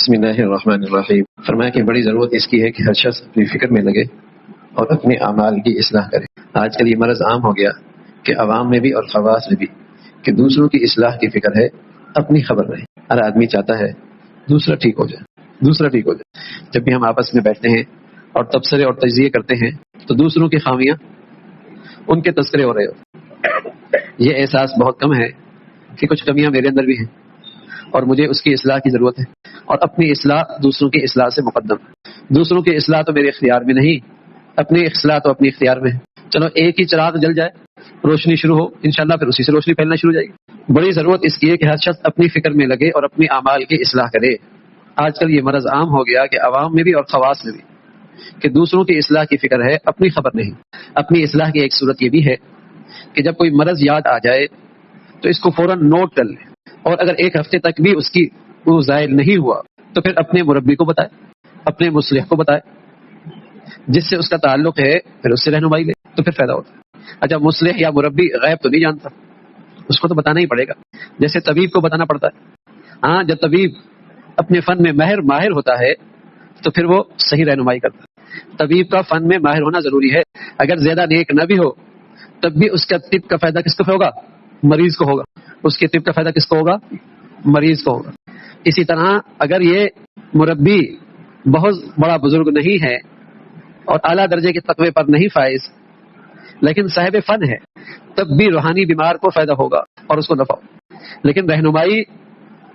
بسم اللہ الرحمن الرحیم. فرمایا کہ بڑی ضرورت اس کی ہے کہ ہر شخص اپنی فکر میں لگے اور اپنے اعمال کی اصلاح کرے. آج کل یہ مرض عام ہو گیا کہ عوام میں بھی اور خواص میں بھی کہ دوسروں کی اصلاح کی فکر ہے، اپنی خبر نہیں. ہر آدمی چاہتا ہے دوسرا ٹھیک ہو جائے، دوسرا ٹھیک ہو جائے. جب بھی ہم آپس میں بیٹھتے ہیں اور تبصرے اور تجزیے کرتے ہیں تو دوسروں کی خامیاں، ان کے تذکرے ہو رہے ہو. یہ احساس بہت کم ہے کہ کچھ کمیاں میرے اندر بھی ہیں اور مجھے اس کی اصلاح کی ضرورت ہے، اور اپنی اصلاح دوسروں کی اصلاح سے مقدم. دوسروں کی اصلاح تو میرے اختیار میں نہیں، اپنی اصلاح تو اپنی اختیار میں ہے. چلو ایک ہی چراغ جل جائے، روشنی شروع ہو، انشاءاللہ پھر اسی سے روشنی پھیلنا شروع ہو جائے گی. بڑی ضرورت اس کی ہے کہ ہر شخص اپنی فکر میں لگے اور اپنی اعمال کی اصلاح کرے. آج کل یہ مرض عام ہو گیا کہ عوام میں بھی اور خواص میں بھی کہ دوسروں کی اصلاح کی فکر ہے، اپنی خبر نہیں. اپنی اصلاح کی ایک صورت یہ بھی ہے کہ جب کوئی مرض یاد آ جائے تو اس کو فوراً نوٹ کر لے، اور اگر ایک ہفتے تک بھی اس کی وہ زائل نہیں ہوا تو پھر اپنے مربی کو بتائے، اپنے مصلح کو بتائے جس سے اس کا تعلق ہے، پھر اس سے رہنمائی لے تو پھر فائدہ ہوتا ہے. اچھا مصلح یا مربی غیب تو نہیں جانتا، اس کو تو بتانا ہی پڑے گا، جیسے طبیب کو بتانا پڑتا ہے. ہاں جب طبیب اپنے فن میں ماہر ہوتا ہے تو پھر وہ صحیح رہنمائی کرتا ہے. طبیب کا فن میں ماہر ہونا ضروری ہے. اگر زیادہ نیک نہ بھی ہو تب بھی اس کا طب کا فائدہ کس کو ہوگا؟ مریض کو ہوگا. اس کے طب کا فائدہ کس کو ہوگا؟ مریض کو ہوگا. اسی طرح اگر یہ مربی بہت بڑا بزرگ نہیں ہے اور اعلیٰ درجے کے تقوی پر نہیں فائز لیکن صاحب فن ہے، تب بھی روحانی بیمار کو فائدہ ہوگا اور اس کو نفع ہوگا. لیکن رہنمائی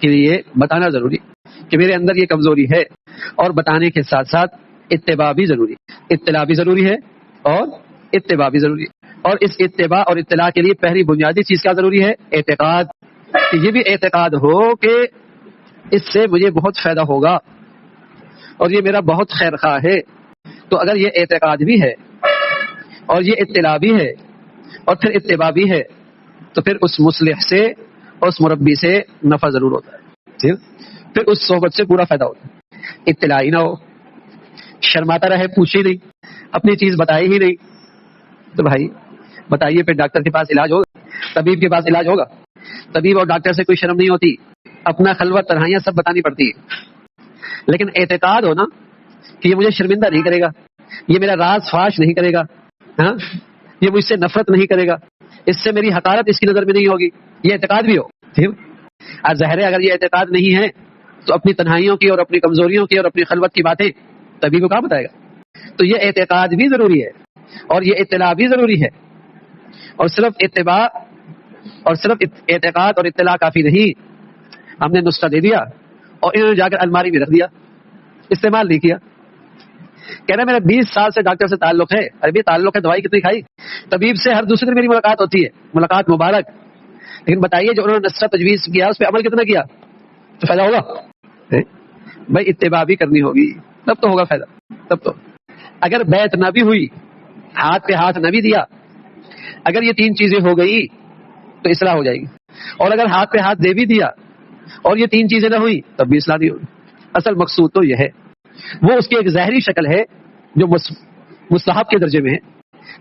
کے لیے بتانا ضروری کہ میرے اندر یہ کمزوری ہے، اور بتانے کے ساتھ ساتھ اتباع بھی ضروری، اطلاع بھی ضروری ہے اور اتباع بھی ضروری ہے. اور اس اتباع اور اطلاع کے لیے پہلی بنیادی چیز کیا ضروری ہے؟ اعتقاد. کہ یہ بھی اعتقاد ہو کہ اس سے مجھے بہت فائدہ ہوگا اور یہ میرا بہت خیر خواہ ہے. تو اگر یہ اعتقاد بھی ہے اور یہ اطلاع بھی ہے اور پھر اتباع بھی ہے تو پھر اس مصلح سے اور اس مربی سے نفع ضرور ہوتا ہے، پھر اس صحبت سے پورا فائدہ ہوتا ہے. اطلاع ہی نہ ہو، شرماتا رہے، پوچھی نہیں، اپنی چیز بتائی ہی نہیں، تو بھائی بتائیے پھر ڈاکٹر کے پاس علاج ہوگا؟ طبیب کے پاس علاج ہوگا؟ طبیب اور ڈاکٹر سے کوئی شرم نہیں ہوتی، اپنا خلوت تنہائیاں سب بتانی پڑتی ہے. لیکن اعتقاد ہونا کہ یہ مجھے شرمندہ نہیں کرے گا، یہ میرا راز فاش نہیں کرے گا، ہاں یہ مجھ سے نفرت نہیں کرے گا، اس سے میری حقارت اس کی نظر میں نہیں ہوگی، یہ اعتقاد بھی ہو. ظاہر ہے اگر یہ اعتقاد نہیں ہے تو اپنی تنہائیوں کی اور اپنی کمزوریوں کی اور اپنی خلوت کی باتیں طبیب کو کہاں بتائے گا؟ تو یہ اعتقاد بھی ضروری ہے اور یہ اطلاع بھی ضروری ہے. اور صرف اتباع اور صرف اعتقاد اور اطلاع کافی نہیں. ہم نے نسخہ دے دیا اور انہوں نے جا کر الماری میں رکھ دیا، استعمال نہیں کیا. کہنا میرا 20 سال سے ڈاکٹر سے تعلق ہے. ابھی تعلق ہے، دوائی کتنی کھائی؟ طبیب سے ہر دوسرے دن میری ملاقات ہوتی ہے، ملاقات مبارک. لیکن بتائیے جو انہوں نے نسخہ تجویز کیا اس پہ عمل کتنا کیا تو فائدہ ہوگا؟ بھائی اتباع بھی کرنی ہوگی تب تو ہوگا فائدہ. تب تو اگر بیعت نہ بھی ہوئی، ہاتھ پہ ہاتھ نہ بھی دیا، اگر یہ 3 چیزیں ہو گئی تو اصلاح ہو جائے گی. اور اگر ہاتھ پہ ہاتھ دے بھی دیا اور یہ 3 چیزیں نہ ہوئی تب بھی اصلاح نہیں ہوگی. اصل مقصود تو یہ ہے، وہ اس کی ایک ظاہری شکل ہے جو مستحب کے درجے میں ہے،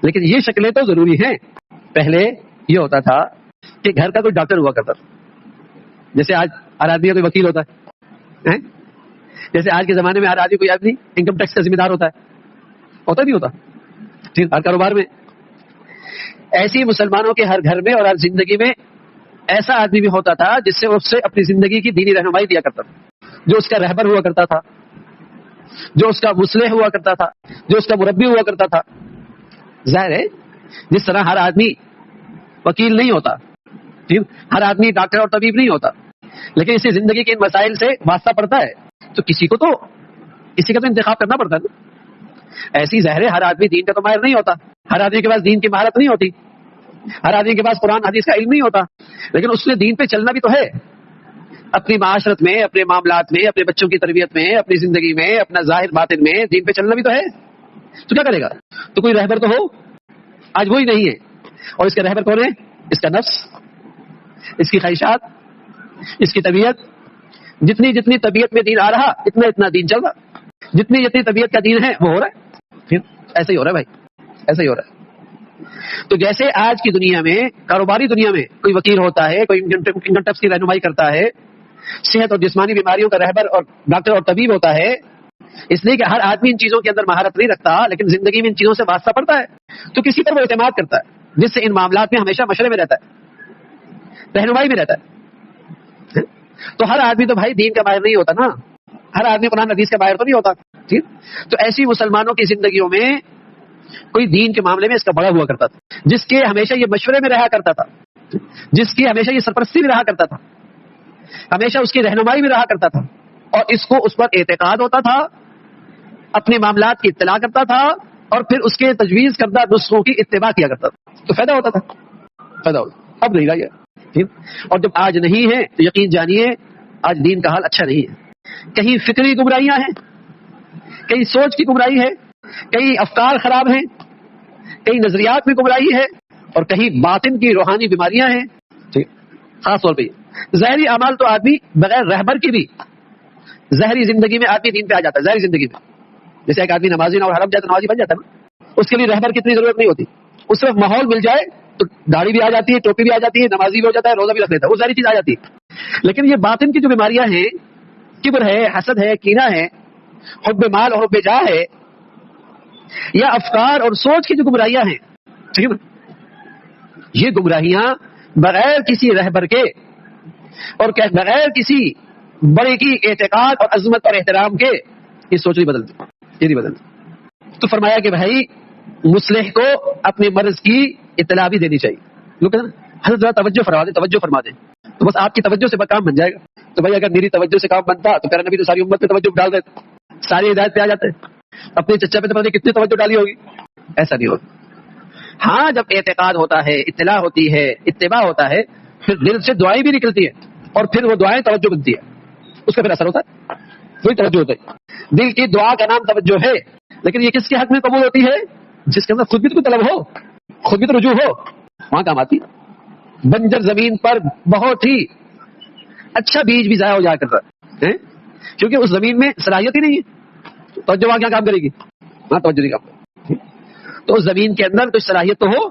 لیکن یہ شکلیں تو ضروری ہیں. پہلے یہ ہوتا تھا کہ گھر کا کوئی ڈاکٹر ہوا کرتا تھا، جیسے آج ہر آدمی کا کوئی وکیل ہوتا ہے، جیسے آج کے زمانے میں ہر آدمی کوئی آدمی انکم ٹیکس کا ذمہ دار ہوتا نہیں ہوتا ہر کاروبار میں. ایسی مسلمانوں کے ہر گھر میں اور ہر زندگی میں ایسا آدمی بھی ہوتا تھا جس سے اس سے اپنی زندگی کی دینی رہنمائی دیا کرتا تھا، جو اس کا رہبر ہوا کرتا تھا، جو اس کا مصلح ہوا کرتا تھا، جو اس کا مربی ہوا کرتا تھا. ظاہر ہے جس طرح ہر آدمی وکیل نہیں ہوتا، ہر آدمی ڈاکٹر اور طبیب نہیں ہوتا، لیکن اسی زندگی کے ان مسائل سے واسطہ پڑتا ہے تو کسی کا تو انتخاب کرنا پڑتا ہے. ایسی ظاہر ہے ہر آدمی دین کا تو ماہر نہیں ہوتا، ہر آدمی کے پاس دین کی مہارت نہیں ہوتی، ہر آدمی کے پاس قرآن حدیث کا علم نہیں ہوتا، لیکن اس نے دین پہ چلنا بھی تو ہے. اپنی معاشرت میں، اپنے معاملات میں، اپنے بچوں کی تربیت میں، اپنی زندگی میں، اپنا ظاہر باطن میں دین پہ چلنا بھی تو ہے. تو کیا کرے گا؟ تو کوئی رہبر تو ہو. آج وہی نہیں ہے. اور اس کا رہبر کون ہے؟ اس کا نفس، اس کی خواہشات، اس کی طبیعت. جتنی طبیعت میں دین آ رہا اتنا دین چل رہا، جتنی طبیعت کا دین ہے وہ ہو رہا ہے. پھر ایسا ہی ہو رہا ہے بھائی، ایسا ہی ہو رہا ہے. تو جیسے آج کی دنیا میں، کاروباری دنیا میں کوئی وکیل ہوتا ہے، کوئی انکم ٹیکس کی رہنمائی کرتا ہے، صحت اور جسمانی بیماریوں کا رہبر اور ڈاکٹر اور طبیب ہوتا ہے، اس لیے کہ ہر آدمی ان چیزوں کے اندر مہارت نہیں رکھتا، لیکن زندگی میں ان چیزوں سے واسطہ پڑتا ہے، تو کسی پر وہ اعتماد کرتا ہے جس سے ان معاملات میں ہمیشہ مشورے میں رہتا ہے، رہنمائی میں رہتا ہے۔ تو ہر آدمی تو بھائی دین کا ماہر نہیں ہوتا نا، ہر آدمی قرآن حدیث کا ماہر تو نہیں ہوتا، ٹھیک؟ تو ایسی مسلمانوں کی زندگیوں میں کوئی دین کے معاملے میں اس کا بڑا ہوا کرتا تھا، جس کے ہمیشہ یہ مشورے میں رہا کرتا تھا، جس کی ہمیشہ یہ سرپرستی میں رہا کرتا تھا، ہمیشہ اس کی رہنمائی میں رہا کرتا تھا، اور اس کو اس پر اعتقاد ہوتا تھا، اپنے معاملات کی اطلاع کرتا تھا، اور پھر اس کے تجویز کردہ نسخوں کی اتباع کیا کرتا تھا، تو فائدہ ہوتا تھا، فائدہ ہوتا۔ اب نہیں رہا یہ، اور جب آج نہیں ہے تو یقین جانیے آج دین کا حال اچھا نہیں ہے۔ کہیں فکری گمراہیاں ہیں، کہیں سوچ کی گمراہی ہے، کہیں افکار خراب ہیں، کہیں نظریات میں گمراہی ہے، اور کہیں باطن کی روحانی بیماریاں ہیں، خاص طور پہ ظاہری اعمال تو آدمی بغیر رہبر کی بھی ظاہری زندگی میں آدمی دین پہ آ جاتا ہے، ظاہری زندگی میں جیسے ایک آدمی نمازی نہ اور حرم جائے تو نمازی بن جاتا ہے نا، اس کے لیے رہبر کی اتنی ضرورت نہیں ہوتی، اس وقت ماحول مل جائے تو داڑھی بھی آ جاتی ہے، ٹوپی بھی آ جاتی ہے، نمازی بھی ہو جاتا ہے، روزہ بھی رکھ لیتا ہے، وہ ساری چیز آ جاتی ہے۔ لیکن یہ باطن کی جو بیماریاں ہیں، کبر ہے، حسد ہے، کینہ ہے، حب مال اور حب جاہ ہے، یا افکار اور سوچ کی جو گمراہیاں ہیں، ٹھیک ہے نا، یہ گمراہیاں بغیر کسی رہبر کے اور بغیر کسی بڑے کی اعتقاد اور عظمت اور احترام کے یہ سوچ نہیں بدلتی، یہ نہیں بدلتی۔ تو فرمایا کہ بھائی مصلح کو اپنے مرض کی اطلاع بھی دینی چاہیے۔ لوگ کہتے ہیں حضرت ذرا توجہ فرما دیں، تو بس آپ کی توجہ سے کام بن جائے گا۔ تو بھائی اگر میری توجہ سے کام بنتا تو پیارا نبی تو ساری امت پہ توجہ ڈال دیتے، ساری ہدایت پہ آ جاتے، اپنے چچا پہ تو پتہ نہیں کتنی توجہ ڈالی ہوگی، ایسا نہیں ہوگا۔ ہاں جب اعتقاد ہوتا ہے، اطلاع ہوتی ہے، اتباع ہوتا ہے، پھر دل سے دعائیں بھی نکلتی ہیں، اور پھر وہ دعائیں توجہ بنتی ہے، اس کا پھر اثر ہوتا ہے، وہی توجہ ہوتا ہے۔ دل کی دعا کا نام توجہ ہے، لیکن یہ کس کے حق میں قبول ہوتی ہے؟ جس کے اندر خود بھی تو طلب ہو، خود بھی تو رجوع ہو، وہاں کام آتی ہے۔ بنجر زمین پر بہت ہی اچھا بیج بھی ضائع ہو جایا کرتا ہے، کیونکہ اس زمین میں صلاحیت ہی نہیں ہے، توجہ وہاں کیا کام کرے گی؟ وہاں توجہ نہیں کام کرے گی۔ تو اس زمین کے اندر کچھ صلاحیت تو ہو،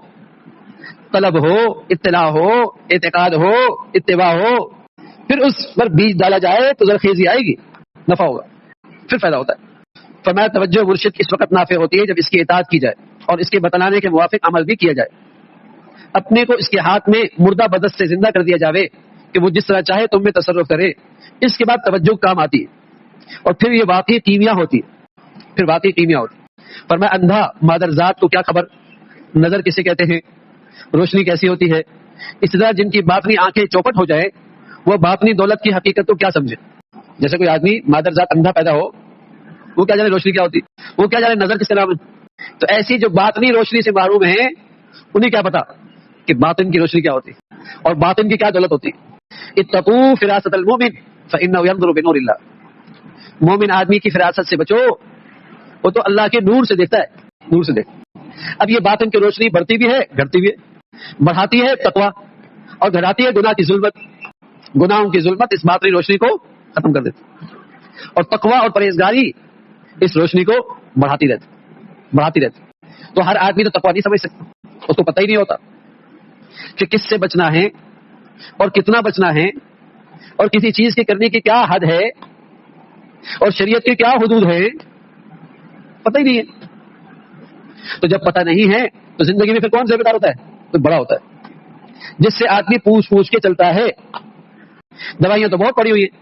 طلب ہو، اطلاع ہو، اعتقاد ہو، اتباع ہو، پھر اس پر بیج ڈالا جائے تو زرخیزی آئے گی، نفع ہوگا، پھر فائدہ ہوتا ہے۔ فرمایا توجہ مرشد اس وقت نافع ہوتی ہے جب اس کی اطاعت کی جائے اور اس کے بتلانے کے موافق عمل بھی کیا جائے، اپنے کو اس کے ہاتھ میں مردہ بدست سے زندہ کر دیا جاوے کہ وہ جس طرح چاہے تم میں تصرف کرے، اس کے بعد توجہ کام آتی ہے، اور پھر یہ واقعی کیمیا ہوتی ہے، پھر واقعی کیمیا ہوتی ہے۔ فرمایا اندھا مادر ذات کو کیا خبر، نظر کسے کہتے ہیں، روشنی کیسی ہوتی ہے، اس طرح جن کی باطنی آنکھیں چوپٹ ہو جائیں وہ باطنی دولت کی حقیقت کو کیا سمجھے۔ جیسے کوئی آدمی مادر ذات اندھا پیدا ہو، وہ کیا جانے روشنی کیا ہوتی، وہ کیا جانے نظر کس کا نام ہے۔ تو ایسی جو باطنی روشنی سے محروم ہیں انہیں کیا پتا کہ باطن کی روشنی کیا ہوتی اور باطن کی کیا دولت ہوتی۔ اتقوا فراست المؤمن فانه ينظر بنور اللہ، مومن آدمی کی فراست سے بچو، وہ تو اللہ کے نور سے دیکھتا ہے، نور سے دیکھتا۔ اب یہ باطن کی روشنی بڑھتی بھی ہے گھٹتی بھی ہے، بڑھاتی ہے تقویٰ اور گھٹاتی ہے گناہ کی ظلمت، گناہوں کی ظلمت اس باطنی روشنی کو ختم کر دیتی، اور تقویٰ اور پرہیزگاری اس روشنی کو بڑھاتی رہتی۔ تو ہر آدمی تو تقویٰ نہیں سمجھ سکتا، اس کو پتہ ہی نہیں ہوتا کہ کس سے بچنا ہے اور کتنا بچنا ہے، اور کسی چیز کے کرنے کی کیا حد ہے اور شریعت کے کیا حدود ہے، پتہ ہی نہیں ہے۔ تو جب پتہ نہیں ہے تو زندگی میں پھر کون ذمہ دار ہوتا ہے؟ تو بڑا ہوتا ہے، جس سے آدمی پوچھ کے چلتا ہے۔ دوائیاں تو بہت پڑی ہوئی ہیں،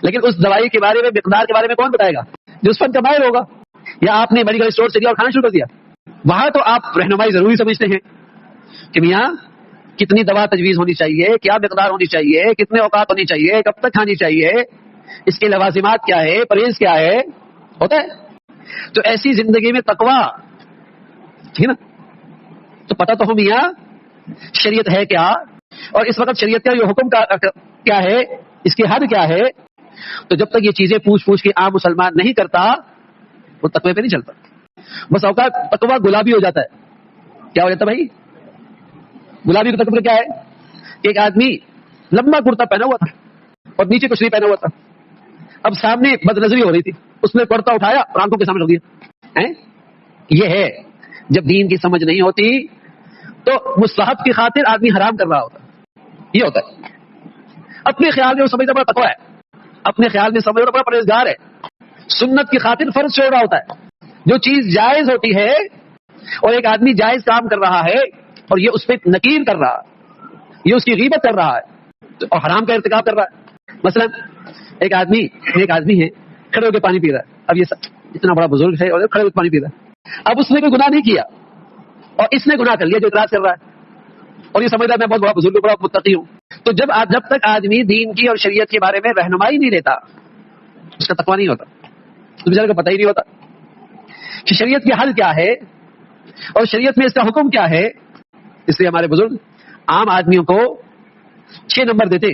لیکن اس دوائی کے بارے میں، مقدار کے بارے میں کون بتائے گا؟ جو اس فن کا ماہر ہوگا۔ یا آپ نے میڈیکل اسٹور سے لیا اور کھانا شروع کر دیا، وہاں تو آپ رہنمائی ضروری سمجھتے ہیں کہ میاں کتنی دوا تجویز ہونی چاہیے، کیا مقدار ہونی چاہیے، کتنے اوقات ہونی چاہیے، کب تک کھانی چاہیے، اس کے لوازمات کیا ہے، پرہیز کیا ہے، ہوتا ہے۔ تو ایسی زندگی میں تقویٰ، ٹھیک ہے نا، تو پتہ تو ہو میاں شریعت ہے کیا، اور اس وقت شریعت کا یہ حکم کیا ہے، اس کی حد کیا ہے۔ تو جب تک یہ چیزیں پوچھ کے عام مسلمان نہیں کرتا وہ تقوی پہ نہیں چلتا۔ بس اوقات تقویٰ گلابی ہو جاتا ہے۔ کیا ہو جاتا ہے بھائی؟ گلابی کا تقویٰ کیا ہے کہ ایک آدمی لمبا کرتا پہنا ہوا تھا اور نیچے کچھ نہیں پہنا ہوا تھا، اب سامنے بد نظری ہو رہی تھی، اس نے کرتا اٹھایا اور آنکھوں کے سامنے رکھ دیا۔ یہ ہے جب دین کی سمجھ نہیں ہوتی تو مستحب کی خاطر آدمی حرام کر رہا ہوتا، یہ ہوتا ہے۔ اپنے خیال میں وہ سمجھتا بڑا تقویٰ ہے، اپنے خیال میں سمجھتا بڑا پرہیزگار ہے، سنت کی خاطر فرض چھوڑ رہا ہوتا ہے۔ جو چیز جائز ہوتی ہے اور ایک آدمی جائز کام کر رہا ہے اور یہ اس پہ نکیر کر رہا ہے، یہ اس کی غیبت کر رہا ہے اور حرام کا ارتکاب کر رہا ہے۔ مثلا ایک آدمی ہے کھڑے ہو کے پانی پی رہا ہے، اب یہ اتنا بڑا بزرگ ہے اور کھڑے ہو کے پانی پی رہا ہے، اب اس نے کوئی گناہ نہیں کیا اور اس نے گناہ کر لیا جو اعتراض کر رہا ہے اور یہ سمجھ رہا ہے میں بہت بڑا بزرگ ہوں، بڑا متقی ہوں۔ تو جب تک آدمی دین کی اور شریعت کے بارے میں رہنمائی نہیں لیتا اس کا تقویٰ نہیں ہوتا، تو بیچارے کو پتہ ہی نہیں ہوتا کہ شریعت کی حل کیا ہے اور شریعت میں اس کا حکم کیا ہے۔ اس لیے ہمارے بزرگ عام آدمیوں کو 6 نمبر دیتے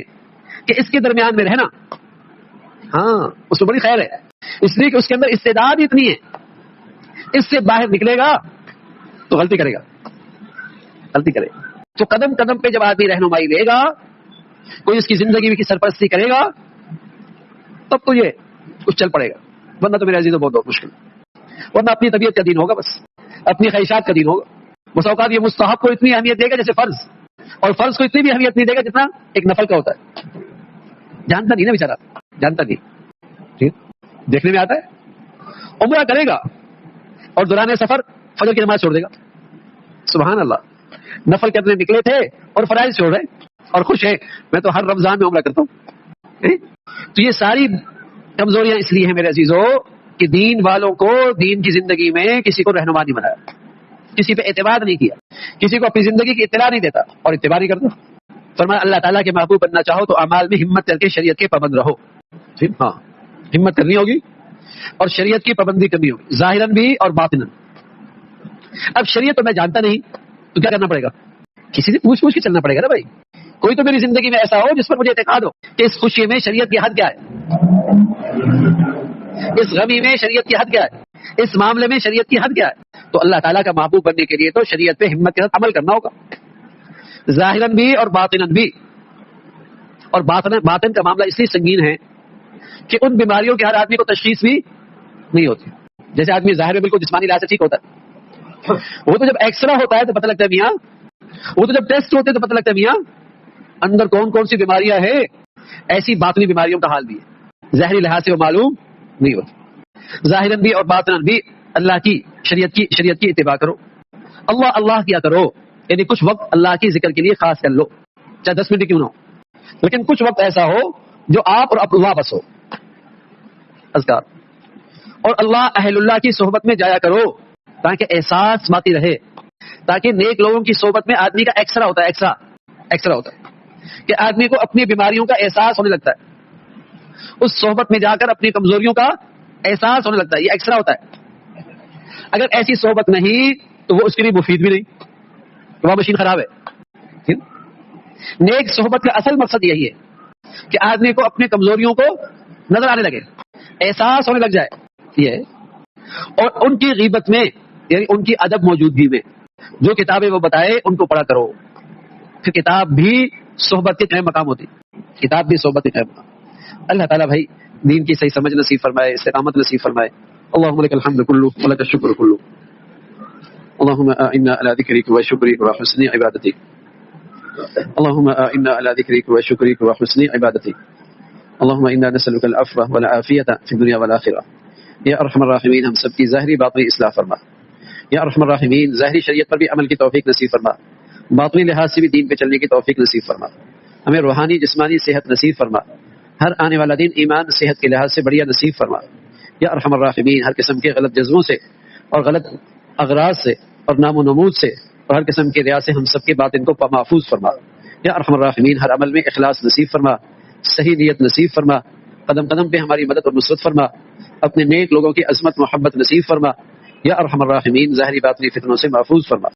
کہ اس کے درمیان میں رہنا، ہاں اس میں بڑی خیر ہے، اس لیے کہ اس کے اندر استعداد اتنی ہے، اس سے باہر نکلے گا تو غلطی کرے گا۔ تو قدم قدم پہ جب آدمی رہنمائی لے گا، کوئی اس کی زندگی میں کی سرپرستی کرے گا، تب تو یہ کچھ چل پڑے گا، ورنہ تو میرے عزیزوں بہت مشکل، ورنہ اپنی طبیعت کا دین ہوگا، بس اپنی خواہشات کا دین ہوگا۔ بس اوقات یہ مستحب کو اتنی اہمیت دے گا جیسے فرض، اور فرض کو اتنی بھی اہمیت نہیں دے گا جتنا ایک نفل کا ہوتا ہے۔ جانتا نہیں نا بیچارہ، جانتا نہیں، ٹھیک دیکھنے میں آتا ہے، عمرہ کرے گا اور دوران سفر فجر کی نماز چھوڑ دے گا، سبحان اللہ، نفل کرنے نکلے تھے اور فرائض چھوڑ رہے اور خوش ہے میں تو ہر رمضان میں عمرہ کرتا ہوں۔ تو یہ ساری کمزوریاں اس لیے ہیں میرے عزیزوں کہ دین والوں کو دین کی زندگی میں کسی کو رہنما نہیں بنایا، کسی پہ اعتماد نہیں کیا، کسی کو اپنی زندگی کی اطلاع نہیں دیتا اور اتباع نہیں کرتا۔ فرمایا اللہ تعالیٰ کے محبوب بننا چاہو تو اعمال میں ہمت کر کے شریعت کے پابند رہو۔ ہاں ہمت کرنی ہوگی اور شریعت کی پابندی کرنی ہوگی، ظاہراً بھی اور باطناً۔ اب شریعت تو میں جانتا نہیں تو کیا کرنا پڑے گا؟ کسی سے پوچھ کے چلنا پڑے گا نا بھائی، کوئی تو میری زندگی میں ایسا ہو جس پر مجھے اعتقاد ہو کہ اس خوشی میں شریعت کی حد کیا ہے، اس غمی میں شریعت کی حد کیا ہے، اس معاملے میں شریعت کی حد کیا ہے۔ تو اللہ تعالیٰ کا محبوب بننے کے لیے تو شریعت پہ ہمت کے ساتھ عمل کرنا ہوگا، ظاہراً بھی اور باطناً بھی۔ اور باطن کا معاملہ اس لیے سنگین ہے کہ ان بیماریوں کے ہر آدمی کو تشخیص بھی نہیں ہوتی۔ جیسے آدمی ظاہر میں بالکل جسمانی لحاظ سے ٹھیک ہوتا ہے، وہ تو جب ایکسرا ہوتا ہے تو پتہ لگتا ہے میاں، وہ تو جب ٹیسٹ ہوتے ہیں تو پتہ لگتا ہے میاں اندر کون کون سی بیماریاں ہیں۔ ایسی باطنی بیماریوں کا حال بھی ہے، ظاہری لحاظ سے وہ معلوم نہیں ہوتی۔ ظاہراً بھی اور باطناً بھی اللہ کی شریعت کی اتباع کرو، اللہ کیا کرو، یعنی کچھ وقت اللہ کی ذکر کے لیے خاص کر لو، چاہے 10 منٹ کیوں نہ ہو، لیکن کچھ وقت ایسا ہو جو آپ اور اللہ بس ہو، اذکار، اور اہل اللہ کی صحبت میں جایا کرو تاکہ احساس باقی رہے، تاکہ نیک لوگوں کی صحبت میں آدمی کا ایکسرا ہوتا ہے کہ آدمی کو اپنی بیماریوں کا احساس ہونے لگتا ہے، اس صحبت میں جا کر اپنی کمزوریوں کا احساس ہونے لگتا ہے، یہ ایکسرا ہوتا ہے۔ اگر ایسی صحبت نہیں تو وہ اس کے لیے مفید بھی نہیں، وہ مشین خراب ہے۔ نیک صحبت کا اصل مقصد یہی ہے کہ آدمی کو اپنی کمزوریوں کو نظر آنے لگے، احساس ہونے لگ جائے، یہ اور ان کی غیبت میں یعنی ان کی ادب موجودگی میں جو کتابیں وہ بتائے ان کو پڑھا کرو۔ پھر کتاب بھی صحبت کے قائم مقام ہوتی، کتاب بھی صحبت کے قائم مقام۔ اللہ تعالیٰ بھائی دین کی صحیح سمجھ نصیب فرمائے، استقامت نصیب فرمائے۔ اللهم لك الحمد كله ولك الشكر كله، اللهم انا على ذكرك وشكرك وحسن عبادتك، اللهم انا على ذكرك وشكرك وحسن عبادتك، اللهم انا نسألك العفو والعافية في الدنيا والآخرة۔ یا ارحم الراحمین ہم سب کی ظاہری باطنی اصلاح فرما، یا ارحم الراحمین ظاہری شریعت پر بھی عمل کی توفیق نصیب فرما، باطنی لحاظ سے بھی دین پہ چلنے کی توفیق نصیب فرما، ہمیں روحانی جسمانی صحت نصیب فرما، ہر آنے والا دن ایمان صحت کے لحاظ سے بڑھیا نصیب فرما۔ یا ارحم الراحمین ہر قسم کے غلط جذبوں سے اور غلط اغراض سے اور نام و نمود سے اور ہر قسم کے ریا سے ہم سب کے باطن کو محفوظ فرما۔ یا ارحم الراحمین ہر عمل میں اخلاص نصیب فرما، صحیح نیت نصیب فرما، قدم قدم پہ ہماری مدد اور نصرت فرما، اپنے نیک لوگوں کی عظمت محبت نصیب فرما۔ یا ارحم الراحمین ظاہری باطنی فتنوں سے محفوظ فرما۔